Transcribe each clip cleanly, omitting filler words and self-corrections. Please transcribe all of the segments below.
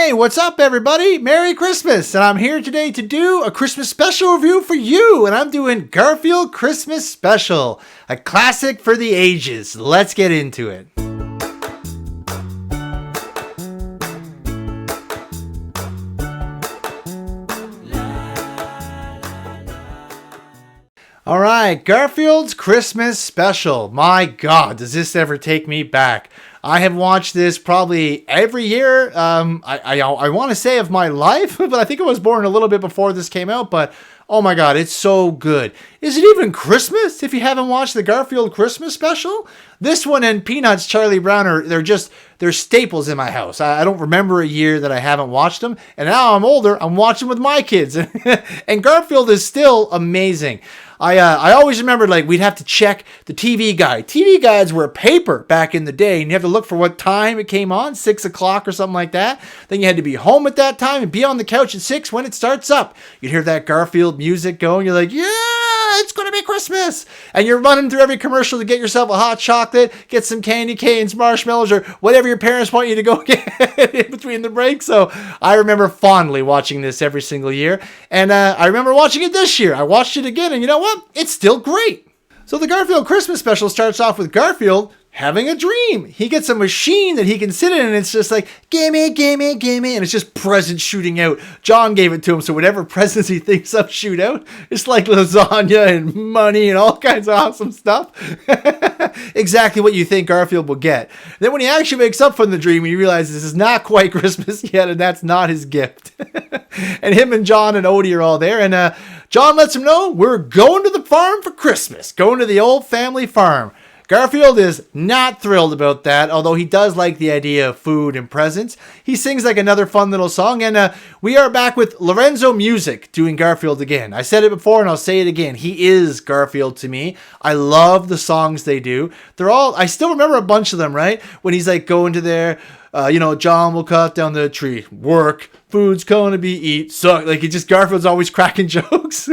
Hey, what's up, everybody? Merry Christmas! And I'm here today to do a Christmas special review for you. And I'm doing Garfield Christmas Special, a classic for the ages. Let's get into it. All right, Garfield's Christmas Special. My God, does this ever take me back? I have watched this probably every year. I want to say of my life, but I think I was born a little bit before this came out. But oh my God, it's so good. Is it even Christmas if you haven't watched the Garfield Christmas Special? This one and Peanuts, Charlie Brown they're staples in my house. I don't remember a year that I haven't watched them. And now I'm older, I'm watching with my kids. And Garfield is still amazing. I always remembered, like, we'd have to check the TV guide. TV guides were paper back in the day, and you have to look for what time it came on, 6 o'clock or something like that. Then you had to be home at that time and be on the couch at 6 when it starts up. You'd hear that Garfield music going. You're like, yeah, it's going to be Christmas. And you're running through every commercial to get yourself a hot chocolate, get some candy canes, marshmallows, or whatever your parents want you to go get in between the breaks. So I remember fondly watching this every single year. And I remember watching it this year. I watched it again, and you know what? It's still great. So the Garfield Christmas Special starts off with Garfield having a dream. He gets a machine that he can sit in, and it's just like, gimme, gimme, gimme, and it's just presents shooting out. John gave it to him, so whatever presents he thinks of shoot out. It's like lasagna and money and all kinds of awesome stuff. Exactly what you think Garfield will get. Then when he actually wakes up from the dream, he realizes this is not quite Christmas yet, and that's not his gift. And him and John and Odie are all there, and John lets him know, we're going to the farm for Christmas, going to the old family farm. Garfield is not thrilled about that, although he does like the idea of food and presents. He sings like another fun little song, and we are back with Lorenzo Music doing Garfield again. I said it before, and I'll say it again. He is Garfield to me. I love the songs they do. I still remember a bunch of them, right? When he's like going to there, John will cut down the tree, work, food's gonna be eat, suck. Like, Garfield's always cracking jokes.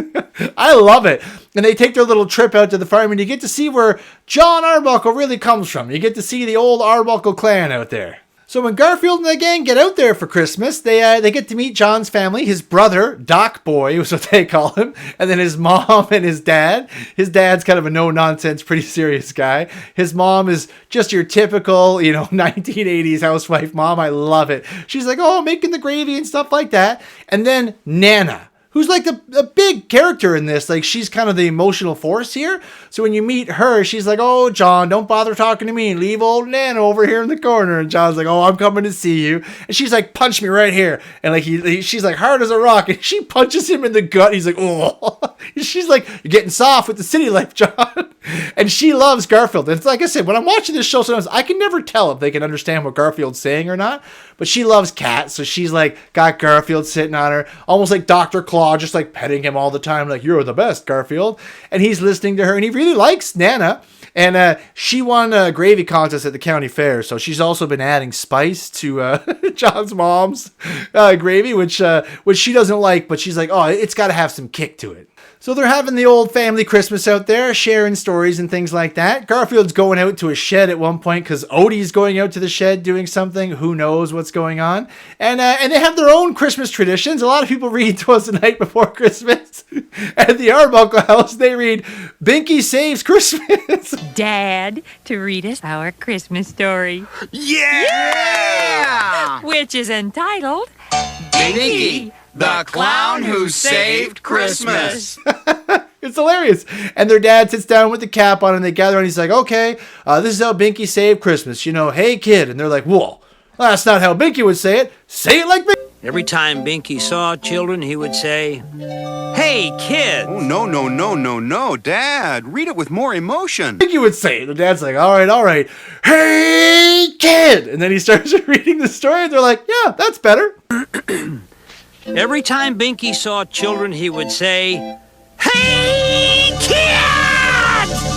I love it. And they take their little trip out to the farm, and you get to see where John Arbuckle really comes from. You get to see the old Arbuckle clan out there. So when Garfield and the gang get out there for Christmas, they get to meet John's family, his brother, Doc Boy, is what they call him, and then his mom and his dad. His dad's kind of a no-nonsense, pretty serious guy. His mom is just your typical, 1980s housewife mom. I love it. She's like, making the gravy and stuff like that. And then Nana, who's like the big character in this. Like, she's kind of the emotional force here. So when you meet her, she's like, oh, John, don't bother talking to me. Leave old Nana over here in the corner. And John's like, oh, I'm coming to see you. And she's like, punch me right here. And like she's like, hard as a rock. And she punches him in the gut. He's like, oh. She's like, you're getting soft with the city life, John. And she loves Garfield. And it's like I said, when I'm watching this show, sometimes I can never tell if they can understand what Garfield's saying or not. But she loves cats. So she's like, got Garfield sitting on her, almost like Dr. Claw, just like petting him all the time. Like, you're the best, Garfield. And he's listening to her, and he really likes Nana. And she won a gravy contest at the county fair. So she's also been adding spice to John's mom's gravy, which she doesn't like. But she's like, oh, it's got to have some kick to it. So they're having the old family Christmas out there, sharing stories and things like that. Garfield's going out to a shed at one point because Odie's going out to the shed doing something. Who knows what's going on? And they have their own Christmas traditions. A lot of people read to us the night before Christmas. At the Arbuckle house, they read, Binky Saves Christmas. Dad, to read us our Christmas story. Yeah! Which is entitled, Binky, the Clown Who Saved Christmas. It's hilarious. And their dad sits down with the cap on, and they gather, and he's like, okay, this is how Binky saved Christmas. Hey, kid. And they're like, whoa, that's not how Binky would say it. Say it like Binky. Every time Binky saw children, he would say, hey, kids. Oh, no, Dad. Read it with more emotion. Binky would say it. The dad's like, all right. Hey, kid. And then he starts reading the story, and they're like, yeah, that's better. Every time Binky saw children, he would say, hey, kids!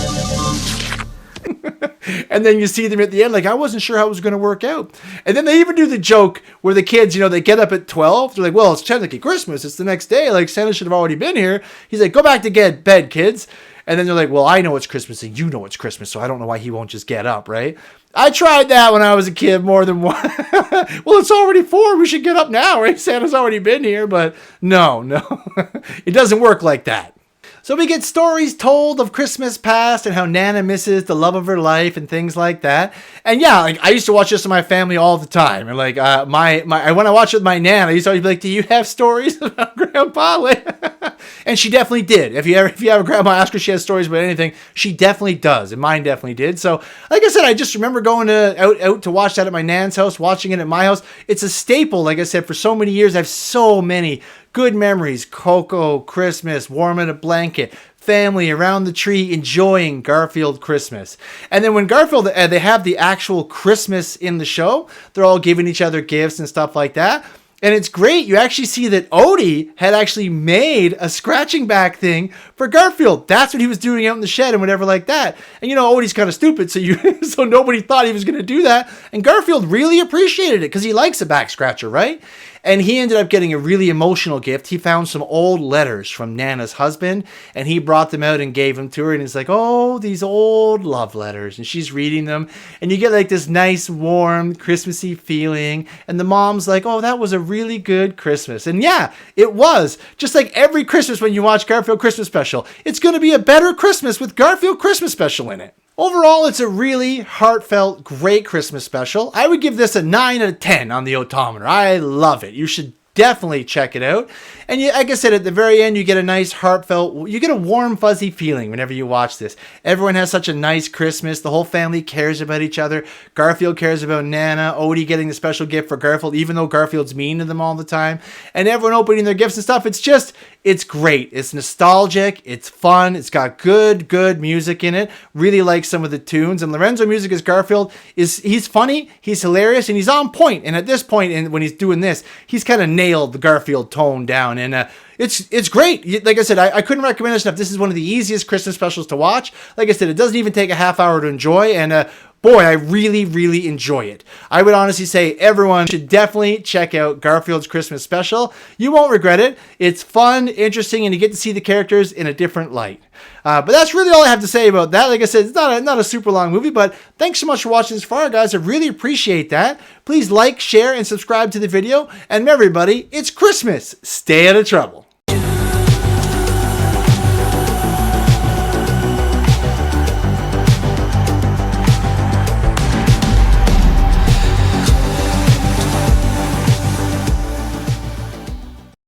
And then you see them at the end, like, I wasn't sure how it was going to work out. And then they even do the joke where the kids, they get up at 12. They're like, well, it's technically Christmas. It's the next day. Like, Santa should have already been here. He's like, go back to bed, kids. And then they're like, well, I know it's Christmas and you know it's Christmas, so I don't know why he won't just get up, right? I tried that when I was a kid more than one. Well, it's already 4. We should get up now, right? Santa's already been here, but no. It doesn't work like that. So we get stories told of Christmas past and how Nana misses the love of her life and things like that. And yeah, like I used to watch this with my family all the time. And like when I watch it with my Nana, I used to always be like, "Do you have stories about Grandpa?" And she definitely did. If you have a grandma, ask her if she has stories about anything. She definitely does, and mine definitely did. So, like I said, I just remember going out to watch that at my Nan's house, watching it at my house. It's a staple, like I said, for so many years. I have so many good memories. Cocoa, Christmas, warm in a blanket, family around the tree enjoying Garfield Christmas. And then when Garfield, they have the actual Christmas in the show, they're all giving each other gifts and stuff like that. And it's great. You actually see that Odie had actually made a scratching back thing for Garfield. That's what he was doing out in the shed and whatever like that. And you know, Odie's kind of stupid, so nobody thought he was going to do that. And Garfield really appreciated it because he likes a back scratcher, right? And he ended up getting a really emotional gift. He found some old letters from Nana's husband, and he brought them out and gave them to her. And he's like, oh, these old love letters. And she's reading them. And you get like this nice, warm, Christmassy feeling. And the mom's like, oh, that was a really good Christmas. And yeah, it was. Just like every Christmas when you watch Garfield Christmas Special, it's going to be a better Christmas with Garfield Christmas Special in it. Overall, it's a really heartfelt, great Christmas special. I would give this a 9 out of 10 on the odometer. I love it. You should definitely check it out. And like I said, at the very end, you get a nice heartfelt, you get a warm, fuzzy feeling whenever you watch this. Everyone has such a nice Christmas. The whole family cares about each other. Garfield cares about Nana. Odie getting the special gift for Garfield, even though Garfield's mean to them all the time. And everyone opening their gifts and stuff. It's great. It's nostalgic. It's fun. It's got good music in it. Really like some of the tunes. And Lorenzo Music as Garfield he's funny, he's hilarious, and he's on point. And at this point, when he's doing this, he's kind of nailed the Garfield tone down. And it's great. Like I said, I couldn't recommend this enough. This is one of the easiest Christmas specials to watch. Like I said, it doesn't even take a half hour to enjoy. And boy, I really enjoy it. I would honestly say everyone should definitely check out Garfield's Christmas special. You won't regret it. It's fun, interesting, and you get to see the characters in a different light. But that's really all I have to say about that. Like I said, it's not a super long movie, but thanks so much for watching this far, guys. I really appreciate that. Please like, share, and subscribe to the video. And everybody, it's Christmas. Stay out of trouble.